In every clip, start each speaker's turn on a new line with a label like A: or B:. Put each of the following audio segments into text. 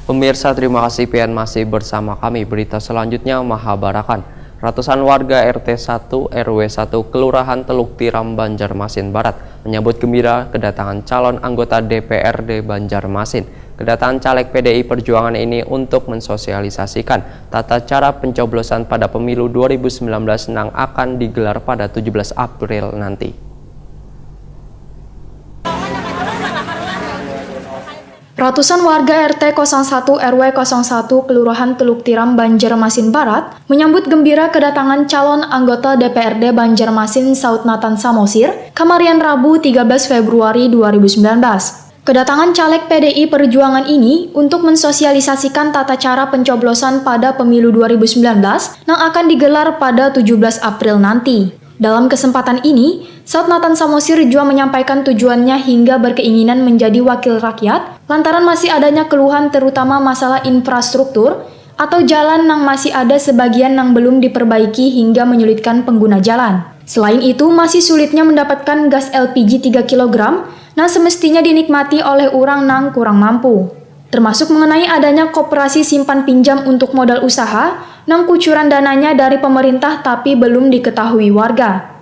A: Pemirsa, terima kasih pian masih bersama kami. Berita selanjutnya Mahabarakan. Ratusan warga RT 1 RW 1 Kelurahan Teluk Tiram Banjarmasin Barat menyambut gembira kedatangan calon anggota DPRD Banjarmasin. Kedatangan caleg PDI Perjuangan ini untuk mensosialisasikan tata cara pencoblosan pada pemilu 2019 yang akan digelar pada 17 April nanti.
B: Ratusan warga RT 01 RW 01 Kelurahan Teluk Tiram Banjarmasin Barat menyambut gembira kedatangan calon anggota DPRD Banjarmasin Saud Nathan Samosir kemarin Rabu 13 Februari 2019. Kedatangan caleg PDI Perjuangan ini untuk mensosialisasikan tata cara pencoblosan pada pemilu 2019 yang akan digelar pada 17 April nanti. Dalam kesempatan ini, Saud Nathan Samosir juga menyampaikan tujuannya hingga berkeinginan menjadi wakil rakyat lantaran masih adanya keluhan terutama masalah infrastruktur atau jalan yang masih ada sebagian yang belum diperbaiki hingga menyulitkan pengguna jalan. Selain itu, masih sulitnya mendapatkan gas LPG 3 kg yang semestinya dinikmati oleh orang yang kurang mampu. Termasuk mengenai adanya koperasi simpan pinjam untuk modal usaha, yang kucuran dananya dari pemerintah tapi belum diketahui warga.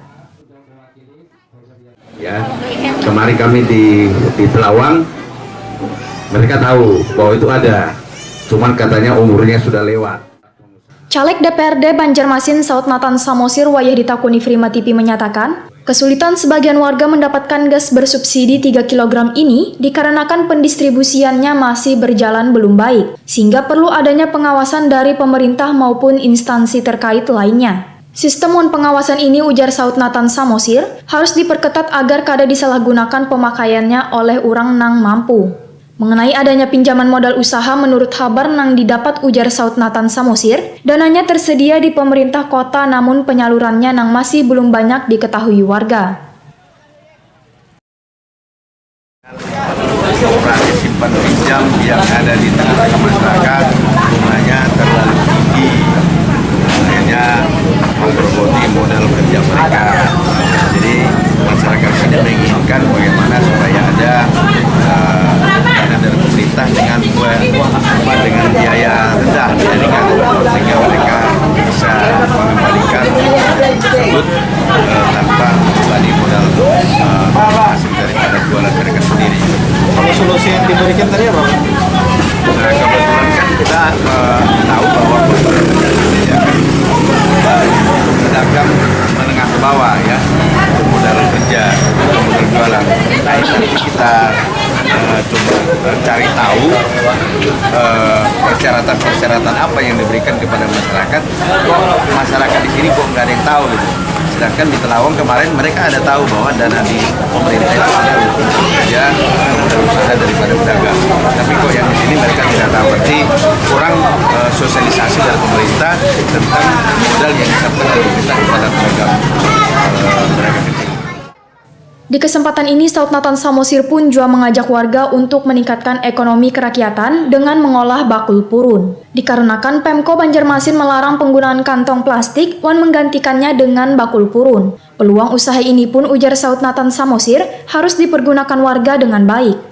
C: Ya, kemarin kami di Pelawang, mereka tahu bahwa itu ada, cuman katanya umurnya sudah lewat.
B: Caleg DPRD Banjarmasin Saud Nathan Samosir wayah ditakuni Frima TV menyatakan, kesulitan sebagian warga mendapatkan gas bersubsidi 3 kg ini dikarenakan pendistribusiannya masih berjalan belum baik, sehingga perlu adanya pengawasan dari pemerintah maupun instansi terkait lainnya. Sistem pengawasan ini, ujar Saud Nathan Samosir, harus diperketat agar kada disalahgunakan pemakaiannya oleh orang nang mampu. Mengenai adanya pinjaman modal usaha, menurut kabar yang didapat, ujar Saud Nathan Samosir, dananya tersedia di pemerintah kota namun penyalurannya yang masih belum banyak diketahui warga.
D: Operasi simpan pinjam yang ada di tengah-tengah masyarakat bunganya terlalu tinggi, akhirnya menggerogoti modal kerja mereka. Jadi masyarakat sini menginginkan bagaimana supaya ada dana dari pemerintah dengan biaya rendah, sehingga mereka bisa mengembalikan tersebut tanpa membebani modal hasil daripada jualan mereka sendiri.
E: Kalau solusi yang diberikan tadi apa?
D: Nah, kebetulan kan kita tahu bahwa pedagang menengah ke bawah ya, untuk modal kerja, modal jualan. Nah, ini kita coba cari tahu persyaratan apa yang diberikan kepada masyarakat. Masyarakat di sini kok nggak ada yang tahu gitu. Sedangkan di Telawang kemarin mereka ada tahu bahwa dana di pemerintah itu ada untuk kerja modal usaha daripada pedagang. Tapi kok yang di sini mereka tidak tahu. Berarti kurang sosialisasi dari pemerintah tentang modal yang disiapkan oleh pemerintah kepada pedagang kecil.
B: Di kesempatan ini, Saud Nathan Samosir pun juga mengajak warga untuk meningkatkan ekonomi kerakyatan dengan mengolah bakul purun. Dikarenakan Pemko Banjarmasin melarang penggunaan kantong plastik dan menggantikannya dengan bakul purun. Peluang usaha ini pun, ujar Saud Nathan Samosir, harus dipergunakan warga dengan baik.